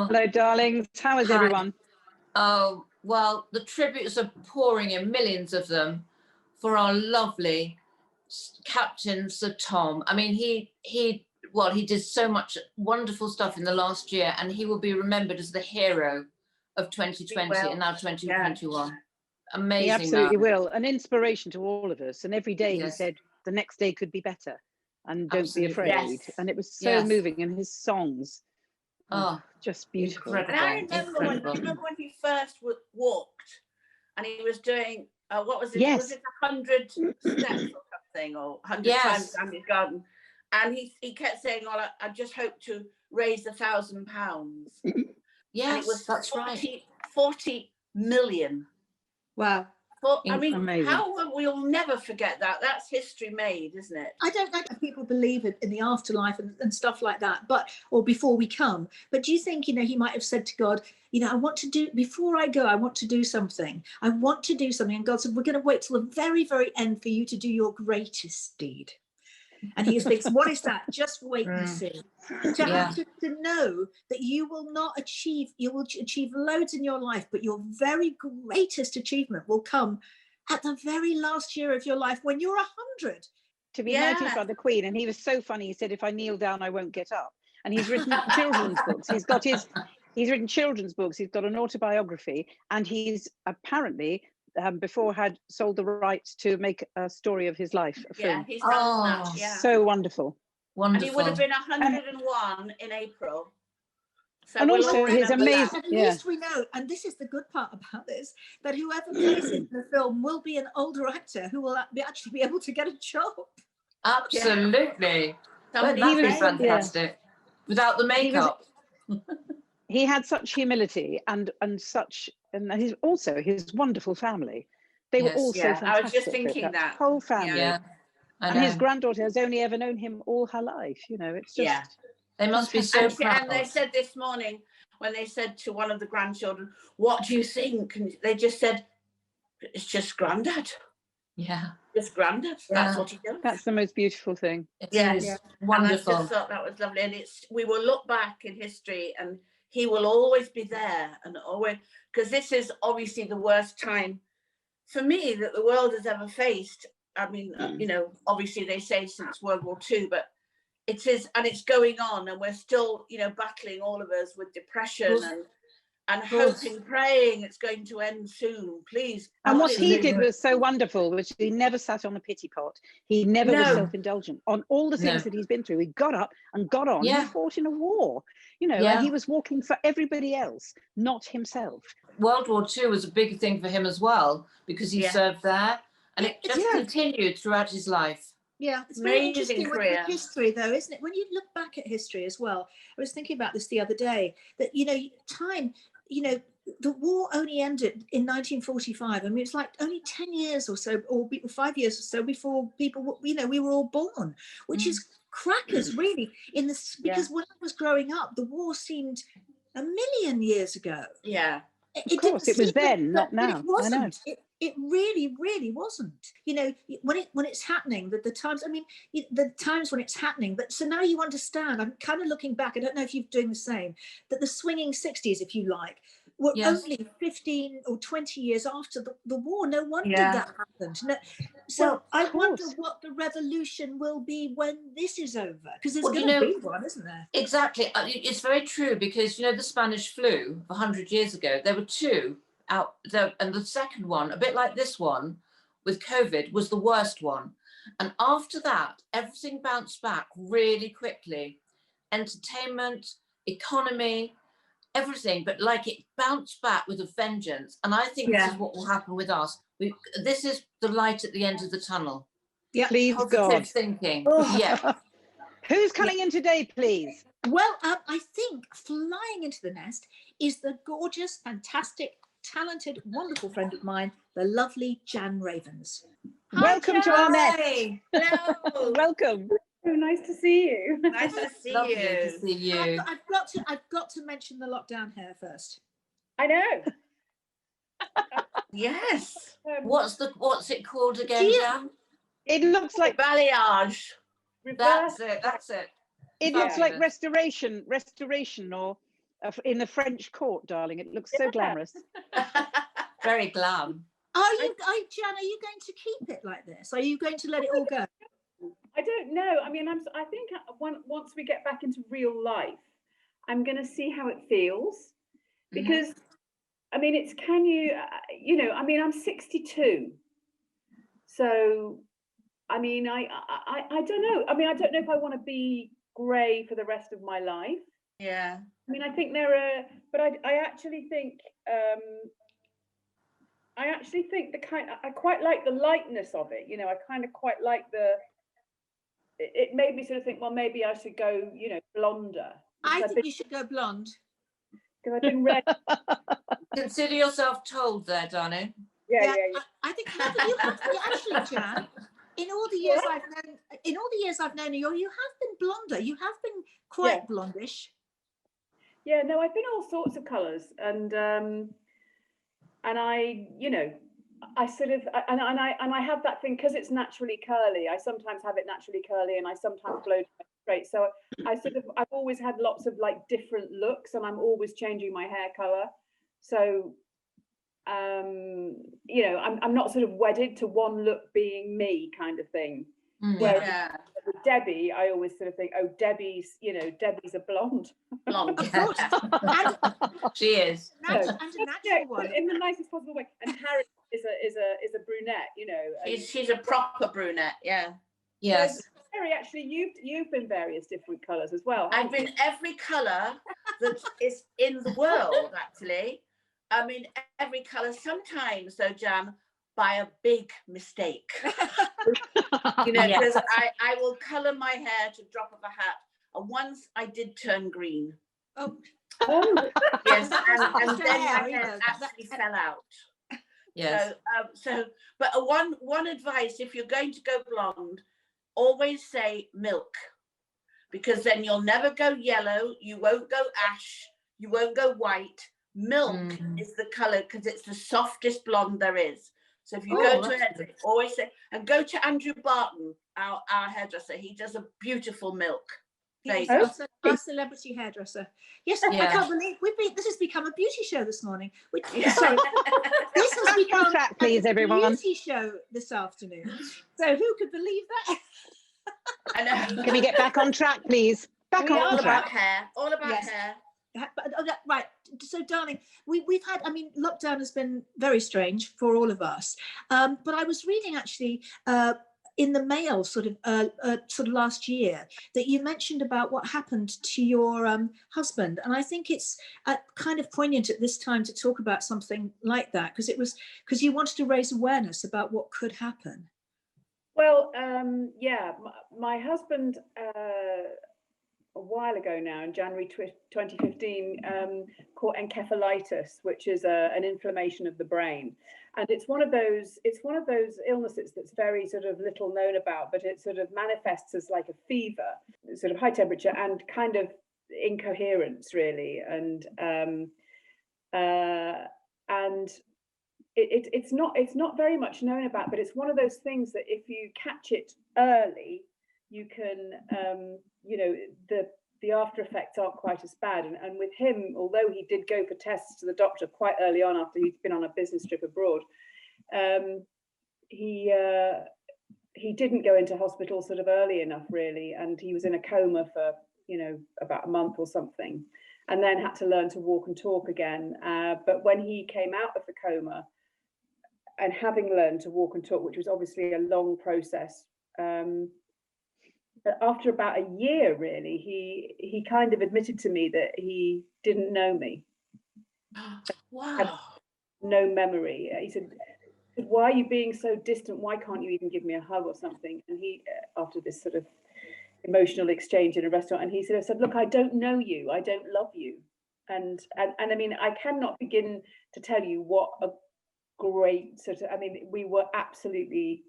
Hello, darlings. How is everyone? Oh, well, the tributes are pouring in, millions of them, for our lovely Captain Sir Tom. I mean, he did so much wonderful stuff in the last year, and he will be remembered as the hero of 2020 and now 2021. Yeah. Amazing. He absolutely will. An inspiration to all of us. And every day he said the next day could be better, and don't be afraid. Yes. And it was so moving, and his songs. Just beautiful. And I remember when he first walked, and he was doing what was it? Yes. Was it 100 steps or something, or 100 times around his garden? And he kept saying, "Well, I just hope to raise £1,000." Yes, and it was that's 40 million. Wow. But I mean, we'll never forget that. That's history made, isn't it? I don't know if people believe in the afterlife and stuff like that, or before we come. But do you think, he might have said to God, I want to do, before I go, I want to do something. I want to do something. And God said, we're going to wait till the very, very end for you to do your greatest deed. And he thinks, what is that? Just wait and see. To know that you will achieve loads in your life, but your very greatest achievement will come at the very last year of your life when you're 100. To be knighted by the Queen. And he was so funny. He said, if I kneel down, I won't get up. And he's written children's books. He's written children's books. He's got an autobiography, and he's apparently before had sold the rights to make a story of his life, a film. He's done that. Yeah. So wonderful. And he would have been 101 in April. So and also his amazing. At least we know, and this is the good part about this, that whoever plays in the film will be an older actor who will actually be able to get a job. Absolutely. That would be fantastic. Without the makeup. He had such humility and his wonderful family. They were all so fantastic. I was just thinking that whole family. Yeah. And his granddaughter has only ever known him all her life. It's just they must be so proud. And they said this morning, when they said to one of the grandchildren, "What do you think?" And they just said, "It's just Granddad." Yeah. Just Granddad. That's what he does. That's the most beautiful thing. Yes. Wonderful. And I just thought that was lovely. And we will look back in history, and he will always be there, and always, because this is obviously the worst time for me that the world has ever faced. I mean, obviously they say since World War II, but it is, and it's going on, and we're still, battling, all of us, with depression and hoping, praying it's going to end soon, please. And what he did was so wonderful, which he never sat on a pity pot. He never was self-indulgent on all the things that he's been through. He got up and got on. He fought in a war, and he was walking for everybody else, not himself. World War II was a big thing for him as well, because he served there, and it just continued throughout his life. Yeah, it's very interesting with history, though, isn't it? When you look back at history as well, I was thinking about this the other day, that, time, the war only ended in 1945. I mean, it's like only 10 years or so, or 5 years or so before people, we were all born, which is crackers, really, because when I was growing up, the war seemed a million years ago. Yeah. Of course, it was then, not now. It wasn't. It really, really wasn't. When it's happening, the times. I mean, the times when it's happening. But so now you understand. I'm kind of looking back. I don't know if you're doing the same. That the swinging 60s, if you like, were only 15 or 20 years after the war. No wonder that happened. No, so I wonder what the revolution will be when this is over, because there's going to be one, isn't there? Exactly. It's very true, because the Spanish flu 100 years ago, there were two out there, and the second one, a bit like this one with COVID, was the worst one. And after that, everything bounced back really quickly. Entertainment, economy, everything, but it bounced back with a vengeance. And I think this is what will happen with us. This is the light at the end of the tunnel. Yeah, please, positive God. Thinking. Who's coming in today, please? Well, I think flying into the nest is the gorgeous, fantastic, talented, wonderful friend of mine, the lovely Jan Ravens. Welcome to our nest. Hello. Welcome. So nice to see you. Nice to see Lovely you. to see you. I've got to mention the lockdown hair first. I know. Yes. What's it called again, Jan? It looks like balayage. That's it. It looks like restoration, or in the French court, darling. It looks so glamorous. Very glam. Jan, are you going to keep it like this? Are you going to let it all go? I don't know. I mean, I think once we get back into real life, I'm going to see how it feels, because I mean, I mean, I'm 62, so I mean, I don't know. I mean, I don't know if I want to be grey for the rest of my life. Yeah. I mean, I think but I actually think I quite like the lightness of it. You know, I kind of quite like it made me sort of think, well, maybe I should go, blonder. I think you should go blonde. Because I've been red. Consider yourself told there, Danny. Yeah. I think you have to actually, Jan. In all the years I've known you, you have been blonder. You have been quite blondish. Yeah, no, I've been all sorts of colours, and I sort of and I have that thing because it's naturally curly. I sometimes have it naturally curly, and I sometimes blow it straight. So I've always had lots of like different looks, and I'm always changing my hair color. So I'm not sort of wedded to one look being me kind of thing. Yeah. With Debbie, I always sort of think, oh, Debbie's a blonde. Blonde. Of course. She is. And a natural one. In the nicest possible way. And Harry is a brunette, She's a proper brunette, yeah. Yes. So, Harry, actually, you've been various different colours as well. I've been every colour that is in the world, actually. I mean, every colour. Sometimes, though, Jan, by a big mistake. Because I will colour my hair to drop of a hat. And once I did turn green. Oh. Yes, and then my hair actually fell out. Yes. But one advice, if you're going to go blonde, always say milk, because then you'll never go yellow, you won't go ash, you won't go white. Milk is the colour because it's the softest blonde there is. So if you go to a hairdresser, always say, and go to Andrew Barton, our hairdresser. He does a beautiful milk. Yes, our celebrity hairdresser. Yes, I can't believe this has become a beauty show this morning. This has become track, please, everyone. Beauty show this afternoon. So who could believe that? I know. Can we get back on track, please? Back on all track. About hair. All about hair. Right. So, darling, we've had, I mean, lockdown has been very strange for all of us. But I was reading actually in the Mail sort of last year that you mentioned about what happened to your husband. And I think it's kind of poignant at this time to talk about something like that, because you wanted to raise awareness about what could happen. Well, my husband, a while ago now, in January 2015, caught encephalitis, which is an inflammation of the brain, and it's one of those illnesses that's very sort of little known about, but it sort of manifests as like a fever, sort of high temperature and kind of incoherence, really, and it's not very much known about, but it's one of those things that if you catch it early, you can the after effects aren't quite as bad. And with him, although he did go for tests to the doctor quite early on after he'd been on a business trip abroad, he didn't go into hospital sort of early enough, really, and he was in a coma for about a month or something, and then had to learn to walk and talk again. But when he came out of the coma, and having learned to walk and talk, which was obviously a long process, after about a year, really, he kind of admitted to me that he didn't know me. Wow. No memory. He said, "Why are you being so distant? Why can't you even give me a hug or something?" And he, after this sort of emotional exchange in a restaurant, and he said, "Look, I don't know you. I don't love you." And I mean, I cannot begin to tell you what a great sort of, I mean, we were absolutely,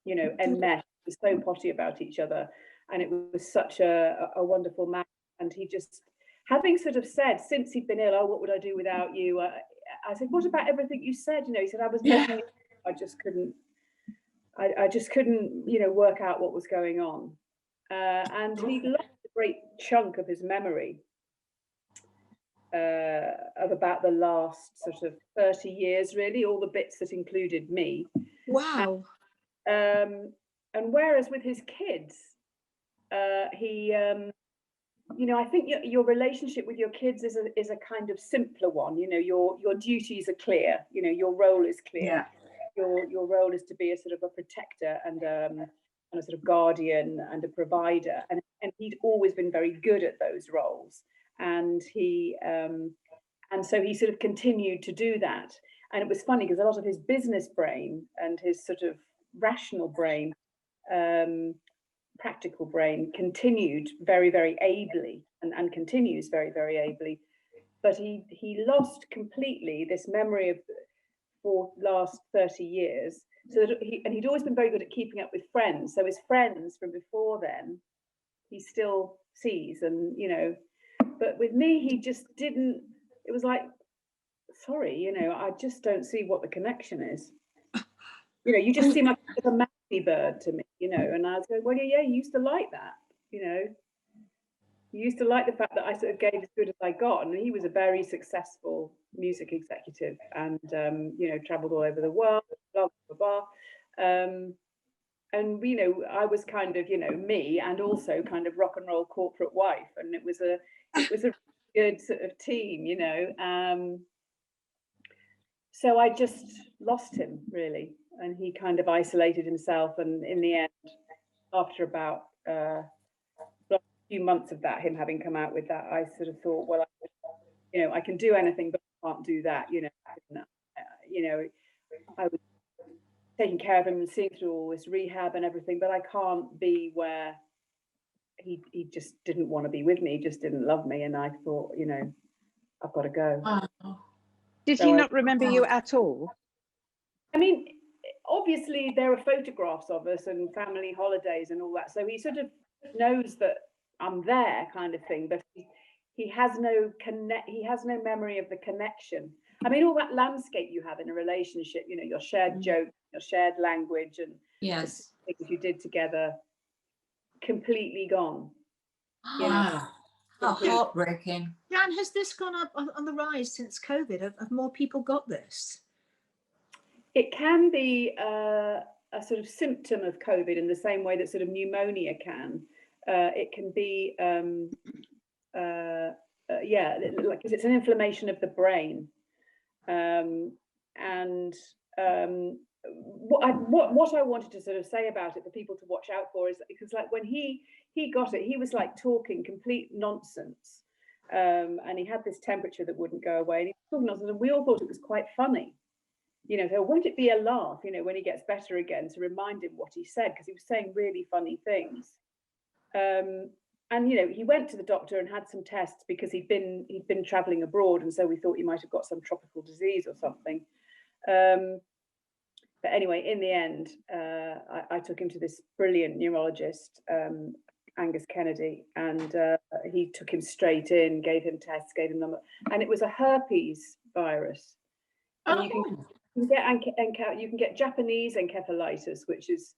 enmeshed. We were so potty about each other. And it was such a wonderful man. And he just, having sort of said, since he'd been ill, "Oh, what would I do without you?" I said, "What about everything you said?" He said, "I was missing you. I just couldn't, work out what was going on." And he lost a great chunk of his memory. of about the last sort of 30 years, really, all the bits that included me. Wow. And whereas with his kids, he, you know, I think your relationship with your kids is a kind of simpler one. You know, your duties are clear. You know, your role is clear. Yeah. Your role is to be a sort of a protector and a sort of guardian and a provider. And he'd always been very good at those roles. And so he sort of continued to do that. And it was funny because a lot of his business brain and his sort of rational brain, practical brain, continued very, very ably and continues very, very ably. But he lost completely this memory of for last 30 years. So that he'd always been very good at keeping up with friends. So his friends from before then, he still sees, and you know. But with me, he just didn't. It was like, sorry, you know, I just don't see what the connection is. You know, you just seem like a mouthy bird to me, you know. And I was going, well, yeah, you used to like that, you know. You used to like the fact that I sort of gave as good as I got. And he was a very successful music executive, and you know, traveled all over the world, blah blah blah. And you know, I was kind of, you know, me, and also kind of rock and roll corporate wife, and it was a good sort of team, you know. So I just lost him, really, and he kind of isolated himself. And in the end, after about a few months of that, him having come out with that, I sort of thought, well, you know, I can do anything, but I can't do that, you know. You know, I was taking care of him and seeing through all this rehab and everything, but I can't be where he just didn't want to be with me, he just didn't love me. And I thought, you know, I've got to go. Did he not remember you at all? I mean, obviously there are photographs of us and family holidays and all that, so he sort of knows that I'm there, kind of thing, but he has no memory of the connection. I mean, all that landscape you have in a relationship, you know, your shared joke, your shared language, and Yes. the things you did together, completely gone. You know? Wow. How heartbreaking. Jan, has this gone up on the rise since COVID? Have more people got this? It can be a sort of symptom of COVID in the same way that sort of pneumonia can. It can be, yeah, like it's an inflammation of the brain. What I wanted to sort of say about it for people to watch out for is because, like, when he got it, he was like talking complete nonsense, and he had this temperature that wouldn't go away, and he was talking nonsense, and we all thought it was quite funny, you know. So won't it be a laugh, you know, when he gets better again, to remind him what he said, because he was saying really funny things. And you know, he went to the doctor and had some tests because he'd been traveling abroad, and so we thought he might have got some tropical disease or something. But anyway, in the end, I took him to this brilliant neurologist, Angus Kennedy, and he took him straight in, gave him tests, gave him number, and it was a herpes virus. And you can get Japanese encephalitis, which is,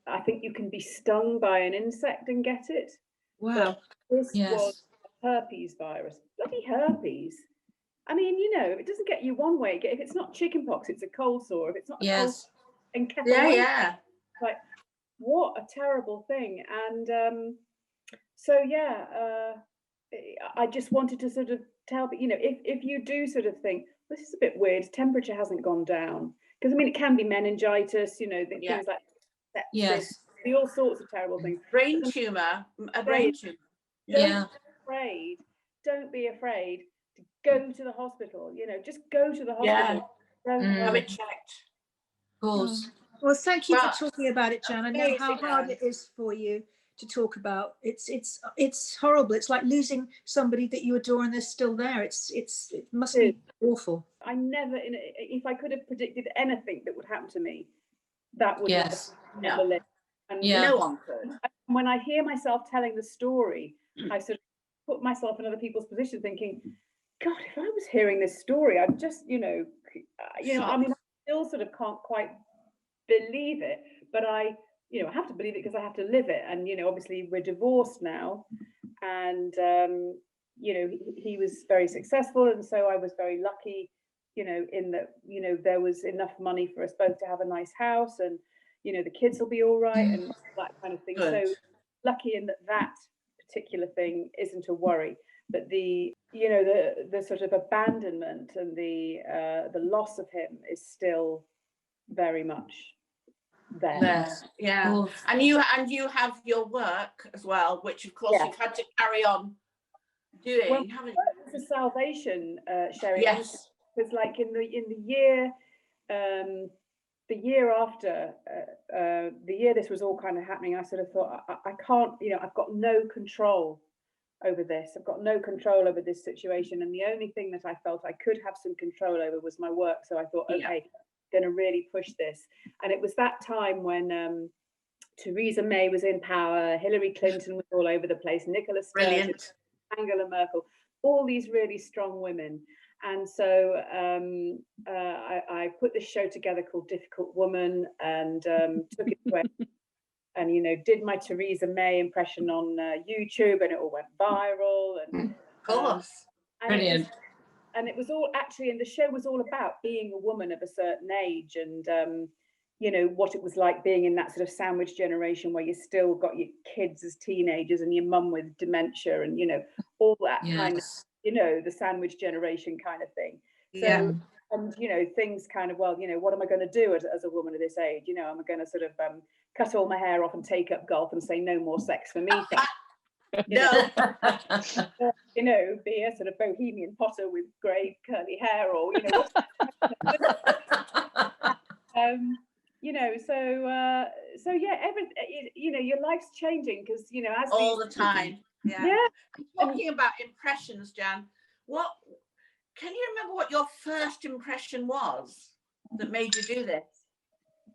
I think you can be stung by an insect and get it. Wow. But this was a herpes virus. Bloody herpes. I mean, you know, it doesn't get you one way. If it's not chickenpox, it's a cold sore. If it's not a cold sore, encephalitis. Yeah. Like, what a terrible thing. And so, yeah, I just wanted to sort of tell, you know, if you do sort of think, this is a bit weird, temperature hasn't gone down. Because, I mean, it can be meningitis, you know, things like sepsis, all sorts of terrible things. Brain tumor, a brain tumor. Don't be afraid to go to the hospital, you know, just go to the hospital. Have it checked. Of course. Well, thank you for talking about it, Jan. I know how hard it is for you to talk about. It's horrible. It's like losing somebody that you adore and they're still there. It must be awful. I never, if I could have predicted anything that would happen to me, that would never live. And no one could. When I hear myself telling the story, I sort of put myself in other people's position, thinking, God, if I was hearing this story, I'd just, you know, I mean, I still sort of can't quite believe it, but I have to believe it because I have to live it. And, you know, obviously we're divorced now, and you know, he was very successful, and so I was very lucky, you know, in that, you know, there was enough money for us both to have a nice house, and, you know, the kids will be all right, and that kind of thing. Good. So lucky in that particular thing isn't a worry, but the, you know, the sort of abandonment and the loss of him is still very much there. Yeah. And you have your work as well, which of course you've had to carry on doing. Well, haven't it's a salvation, Sherry. Yes. Because like in the year, the year after, the year this was all kind of happening, I sort of thought, I can't, you know, I've got no control over this. I've got no control over this situation, and the only thing that I felt I could have some control over was my work. So I thought, okay, I'm going to really push this. And it was that time when Theresa May was in power, Hillary Clinton was all over the place, Nicola Sturgeon, Angela Merkel, all these really strong women. And so I put this show together called Difficult Woman, and took it away. And, you know, did my Theresa May impression on YouTube, and it all went viral. And of course. Brilliant. And it was all actually, and the show was all about being a woman of a certain age, and you know, what it was like being in that sort of sandwich generation where you still got your kids as teenagers and your mum with dementia, and, you know, all that kind of, you know, the sandwich generation kind of thing. So, and, you know, things kind of, well, you know, what am I going to do as a woman of this age? You know, am I going to sort of cut all my hair off and take up golf and say no more sex for me? No. You know, be a sort of bohemian Potter with grey curly hair, or, you know, you know, so yeah, you know, your life's changing, because, you know, as all the time. Yeah. Talking about impressions, Jan, what can you remember what your first impression was that made you do this?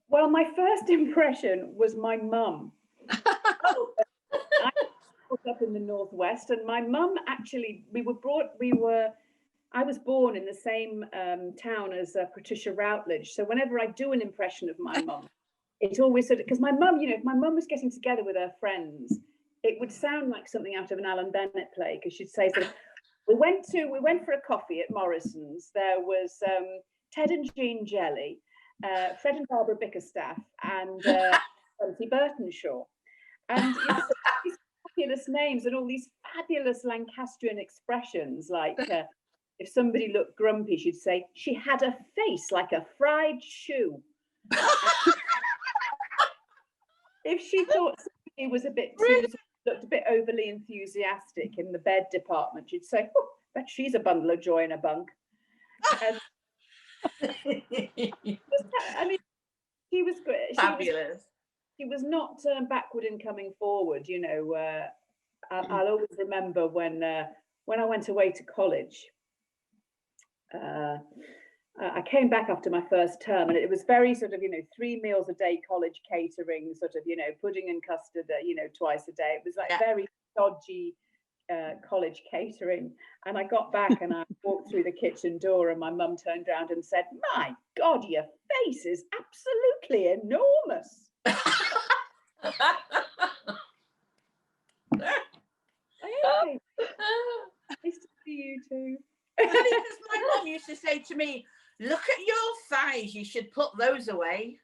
Well, my first impression was my mum. I was up in the Northwest, and my mum actually, I was born in the same town as Patricia Routledge. So whenever I do an impression of my mum, it always sort of, because my mum, you know, if my mum was getting together with her friends, it would sound like something out of an Alan Bennett play, because she'd say sort of, we went for a coffee at Morrison's. There was Ted and Jean Jelly, Fred and Barbara Bickerstaff, and Nancy Burtonshaw. And, you know, these fabulous names and all these fabulous Lancastrian expressions, like if somebody looked grumpy, she'd say, she had a face like a fried shoe. If she thought somebody was a bit looked a bit overly enthusiastic in the bed department, she'd say, oh, bet she's a bundle of joy in a bunk. And, I mean, she was great. Fabulous. She was not backward in coming forward, you know. I'll always remember when I went away to college. I came back after my first term, and it was very sort of, you know, 3 meals a day college catering, sort of, you know, pudding and custard, you know, twice a day. It was like very dodgy college catering. And I got back and I walked through the kitchen door, and my mum turned around and said, my God, your face is absolutely enormous. Hey, nice to see you too. Because my mum used to say to me, look at your thighs, you should put those away.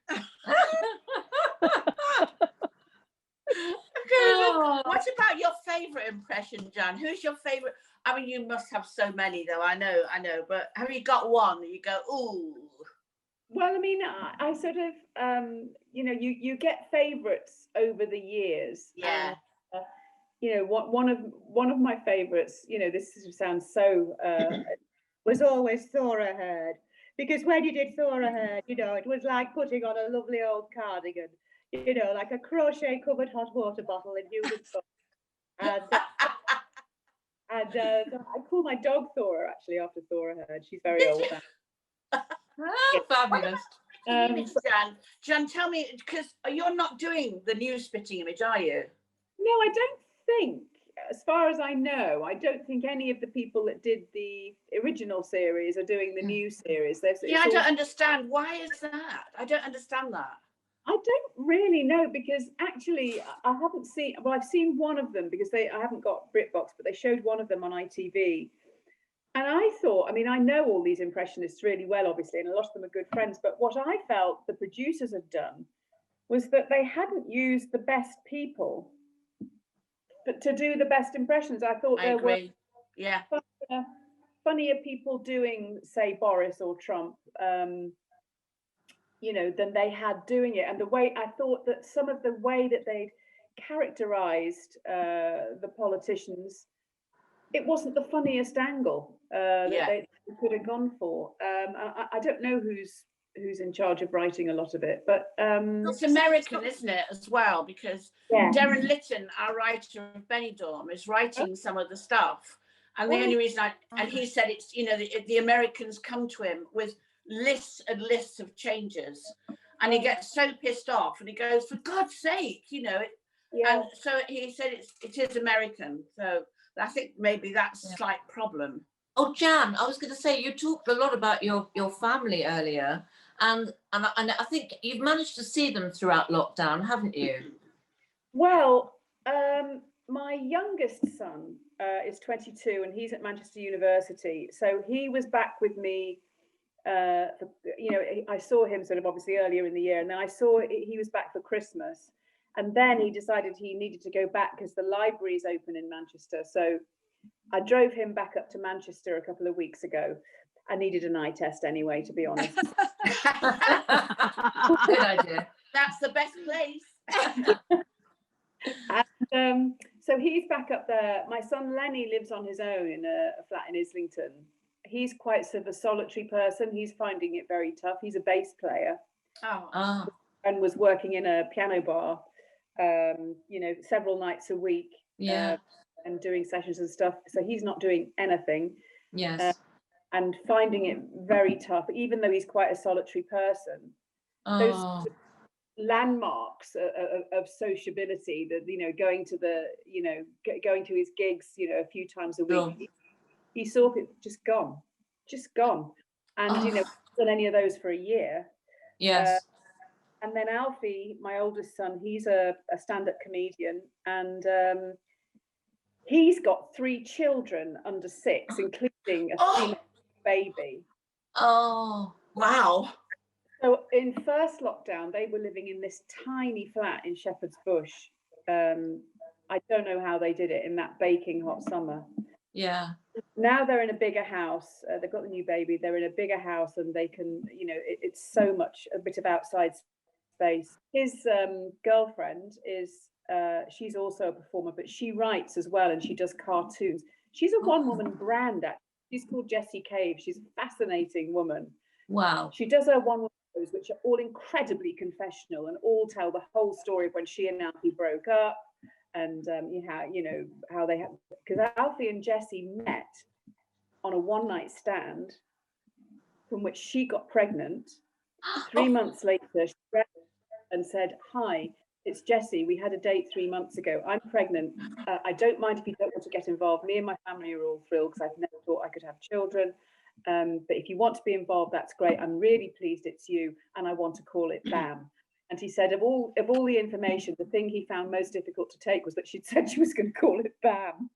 What about your favourite impression, Jan? Who's your favourite? I mean, you must have so many, though. I know, but have you got one that you go, ooh? Well, I mean, I sort of, you know, you get favourites over the years. Yeah. And, you know, one of my favourites, you know, this sounds so, was always Thora Heard. Because when you did Thora Heard, you know, it was like putting on a lovely old cardigan, you know, like a crochet-covered hot water bottle in uniform. And I call my dog Thora, actually, after Thora Heard. She's very old now. Fabulous. Jan, tell me, because you're not doing the new spitting image, are you? No, I don't think, as far as I know, I don't think any of the people that did the original series are doing the new series. I don't understand. Why is that? I don't understand that. I don't really know, because actually I haven't seen, well, I've seen one of them, because I haven't got BritBox, but they showed one of them on ITV. And I thought, I mean, I know all these impressionists really well, obviously, and a lot of them are good friends, but what I felt the producers had done was that they hadn't used the best people to do the best impressions. I thought there were funnier people doing, say, Boris or Trump, you know, than they had doing it. And the way, I thought that some of the way that they'd characterized the politicians, it wasn't the funniest angle that they could have gone for. I don't know who's in charge of writing a lot of it, but it's American, isn't it, as well? Because Darren Litton, our writer of Benidorm, is writing some of the stuff, and the only reason and he said it's, you know, the Americans come to him with lists and lists of changes, and he gets so pissed off, and he goes, for God's sake, you know. And so he said it is American. So I think maybe that's a slight problem. Oh, Jan, I was going to say, you talked a lot about your family earlier, and I think you've managed to see them throughout lockdown, haven't you? Well, my youngest son is 22, and he's at Manchester University. So he was back with me. You know, I saw him sort of obviously earlier in the year, and then I saw he was back for Christmas, and then he decided he needed to go back because the library is open in Manchester. So I drove him back up to Manchester a couple of weeks ago. I needed an eye test anyway, to be honest. Good idea. That's the best place. And so he's back up there. My son Lenny lives on his own in a flat in Islington. He's quite sort of a solitary person. He's finding it very tough. He's a bass player. And was working in a piano bar, you know, several nights a week. And doing sessions and stuff. So he's not doing anything. And finding it very tough, even though he's quite a solitary person. Those landmarks of sociability, that, you know, going to his gigs, you know, a few times a week, he saw it just gone. And you know, done any of those for a year. And then Alfie, my oldest son, he's a stand-up comedian, and he's got 3 children under 6, including a 3-month baby. Oh, wow. So in first lockdown, they were living in this tiny flat in Shepherd's Bush. I don't know how they did it in that baking hot summer. Now they're in a bigger house. They've got the new baby. They're in a bigger house, and they can, you know, it's so much, a bit of outside space. His girlfriend is, she's also a performer, but she writes as well, and she does cartoons. She's a one-woman brand, actually. She's called Jessie Cave. She's a fascinating woman. Wow. She does her one-woman shows, which are all incredibly confessional, and all tell the whole story of when she and Alfie broke up, and how they had, because Alfie and Jessie met on a one-night stand from which she got pregnant. 3 months later, she read and said, "Hi, it's Jessie. We had a date 3 months ago. I'm pregnant. I don't mind if you don't want to get involved. Me and my family are all thrilled because I've never thought I could have children. But if you want to be involved, that's great. I'm really pleased it's you, and I want to call it BAM." And he said, of all the information, the thing he found most difficult to take was that she'd said she was going to call it BAM.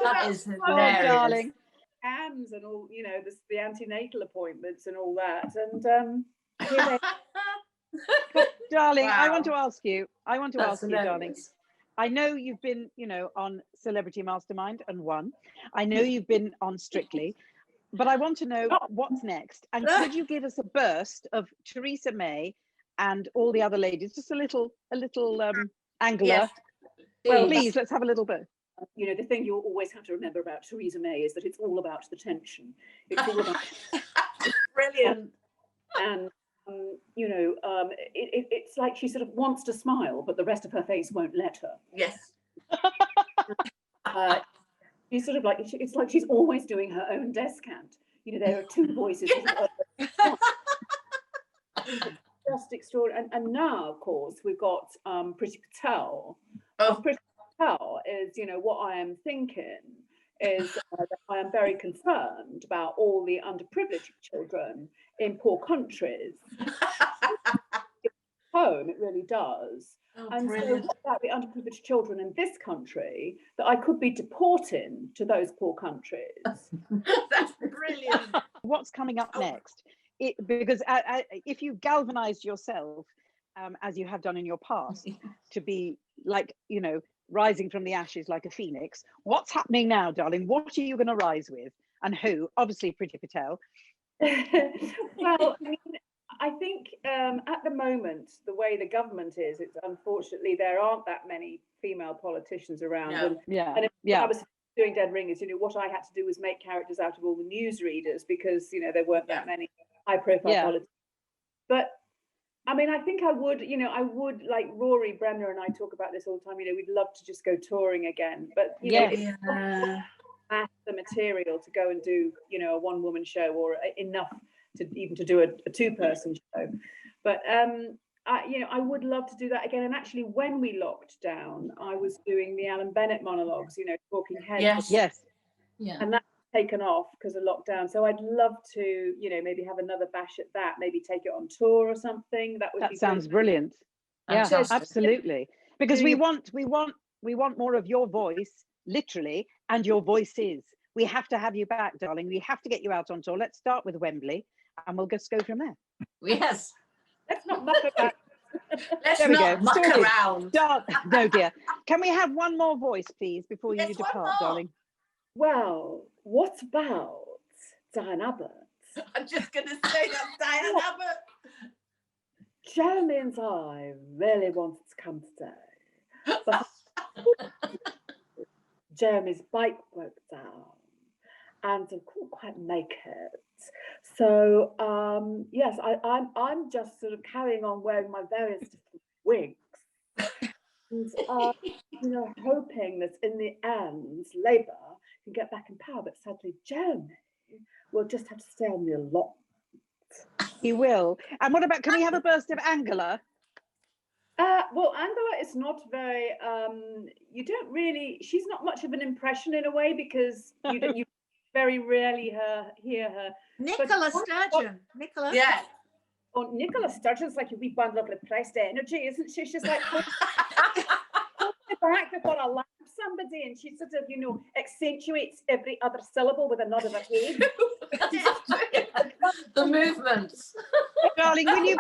That is hilarious. Oh, darling. AMs and all, you know, the antenatal appointments and all that. And darling, Wow. I want to ask you, That's darling. hilarious. I know you've been, you know, on Celebrity Mastermind and won. I know you've been on Strictly, but I want to know what's next. And could you give us a burst of Theresa May and all the other ladies? Just a little angler. Yes. Well, Please, let's have a little bit. you know, the thing you always have to remember about Theresa May is that it's all about the tension. It's all about Brilliant. and you know, it's like she sort of wants to smile, but the rest of her face won't let her. Yes. She's sort of like, it's like she's always doing her own descant. You know, there are 2 voices. Just extraordinary. And now, of course, we've got Priti Patel. Oh. Priti Patel is, you know, what I am thinking is that I am very concerned about all the underprivileged children in poor countries. Home, it really does. Oh, And brilliant. so what about the underprivileged children in this country that I could be deporting to those poor countries? That's brilliant. What's coming up next? Because if you galvanized yourself, as you have done in your past, to be like, you know, rising from the ashes like a phoenix, what's happening now, darling? What are you going to rise with? And who? Obviously, Priti Patel. Well, I mean, I think at the moment, the way the government is, it's unfortunately there aren't that many female politicians around. No. And, Yeah, and yeah. I was doing Dead Ringers, you know, what I had to do was make characters out of all the newsreaders because, you know, there weren't that many high-profile politicians. But I mean, I think I would, you know, like Rory Bremner and I talk about this all the time, you know, we'd love to just go touring again. But, you know, it's not the material to go and do, you know, a one-woman show or enough to even to do a two-person show. But, you know, I would love to do that again. And actually, when we locked down, I was doing the Alan Bennett monologues, you know, Talking Heads. Yes. Yes. Yeah. And that's taken off because of lockdown. So I'd love to, you know, maybe have another bash at that, maybe take it on tour or something. That sounds brilliant. Yeah, Fantastic. absolutely. Because we want more of your voice, literally, and your voices. We have to have you back, darling. We have to get you out on tour. Let's start with Wembley and we'll just go from there. Yes. Let's not muck about. Let's There we not go. muck Sorted. around. No, dear. Can we have one more voice, please, before you Yes, one depart, more. darling? Well, what about Diane Abbott? I'm just going to say that Diane Abbott. Jeremy and I really wanted to come today, but Jeremy's bike broke down and I couldn't quite make it. So yes, I'm just sort of carrying on wearing my various different wigs, and you know, hoping that in the end Labour can get back in power. But sadly, Jeremy will just have to stay on the allotment. He will. And what about, can we have a burst of Angela? Well, Angela is not very, you don't really, she's not much of an impression in a way because you very rarely hear her. Nicola Sturgeon. Nicola. Yeah. Oh, Nicola Sturgeon's like a wee bundle of repressed energy, isn't she? She's like, back before I laugh somebody, and she sort of, you know, accentuates every other syllable with a nod of her head. The movements. Darling, will you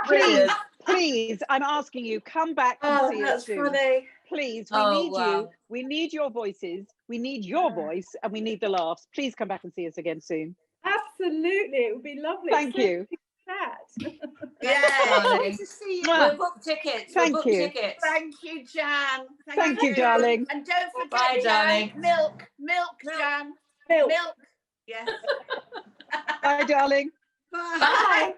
please, I'm asking you, come back and see us soon. Funny. Please, we need you. We need your voices. We need your voice, and we need the laughs. Please come back and see us again soon. Absolutely, it would be lovely. Thank you. Yeah. Nice to see you. We'll book tickets. Thank We'll book you. tickets. Thank you, Jan. Thank you, darling. And don't forget, Bye, Jan, darling. milk, Jan. Milk. Yes. Bye, darling. Bye.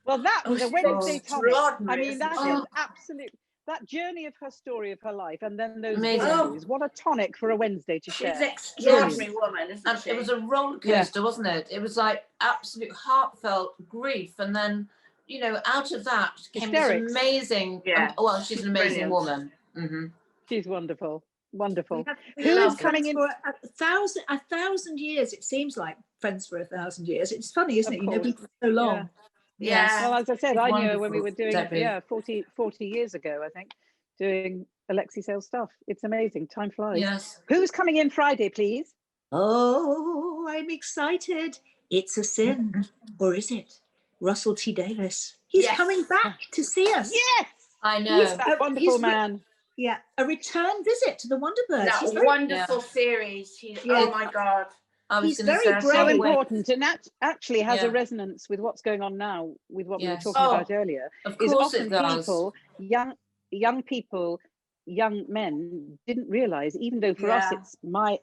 Well, that was a Wednesday tonic. I mean, that isn't is absolute. That journey of her story of her life, and then those Amazing. interviews. What a tonic for a Wednesday to She's share. an extraordinary woman, isn't And she? it was a roller coaster, wasn't it? It was like absolute heartfelt grief, and then, you know, out of that came Hysterics. this amazing. Yeah. Well, she's an amazing Brilliant. woman. Mm-hmm. She's wonderful, wonderful. We Who have is coming in? for a thousand years? It seems like friends for 1,000 years. It's funny, isn't Of it? You know course. people so long. Yeah. Well, as I said, It's I knew her when we wonderful, were doing, Debbie. 40 years ago, I think, doing Alexi Sales stuff. It's amazing. Time flies. Yes. Who's coming in Friday, please? Oh, I'm excited. It's a sin, or is it? Russell T Davis. He's Yes. coming back to see us. Yes, I know. that wonderful man. Yeah, a return visit to the WonderBirds. That He's very, wonderful series. Oh my God. I was He's going to very say So brave. important, and that actually has a Yeah. resonance with what's going on now, with what we were Yes. talking about earlier. Of Is course often it does. people, young people, young men didn't realise, even though for us Yeah. it's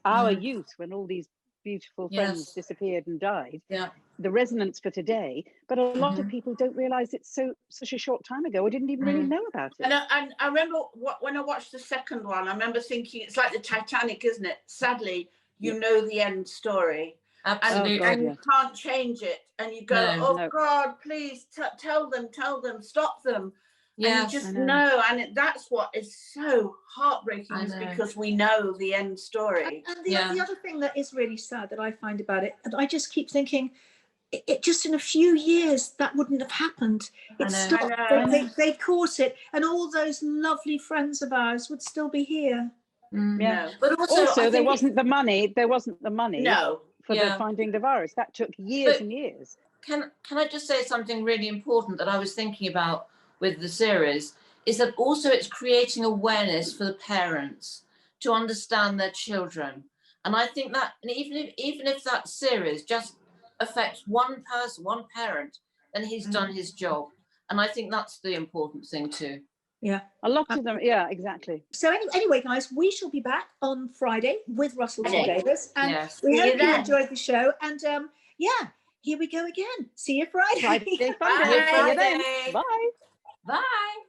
our Mm. youth when all these beautiful Yes. friends disappeared and died. Yeah. The resonance for today, but a lot of people don't realise it's such a short time ago, or didn't even really know about it. And I remember when I watched the second one, I remember thinking it's like the Titanic, isn't it? Sadly, you know the end story. Absolutely. God, And yeah. you can't change it. And you go, No, oh no. God, please tell them, stop them. Yeah. And you just I know. know, and that's what is so heartbreaking, I is know. because we know the end story. And the, Yeah. the other thing that is really sad that I find about it, and I just keep thinking, it just in a few years that wouldn't have happened. I It know. stopped. I know. They caught it, and all those lovely friends of ours would still be here. Mm. Yeah. No, But also, Also, I there think wasn't the money. There wasn't the money no. for the Yeah. finding the virus. That took years But- and years. can I just say something really important that I was thinking about with the series, is that also it's creating awareness for the parents to understand their children. And I think that, and even if that series just affects one person, one parent, then he's done his job. And I think that's the important thing too. Yeah. A lot of them, yeah, exactly. So anyway, guys, we shall be back on Friday with Russell T Okay. Davis, and Yes. we See hope you you then. enjoyed the show. And yeah, here we go again. See you Friday. Friday fun Bye. day. See you then. Friday. Bye. Bye.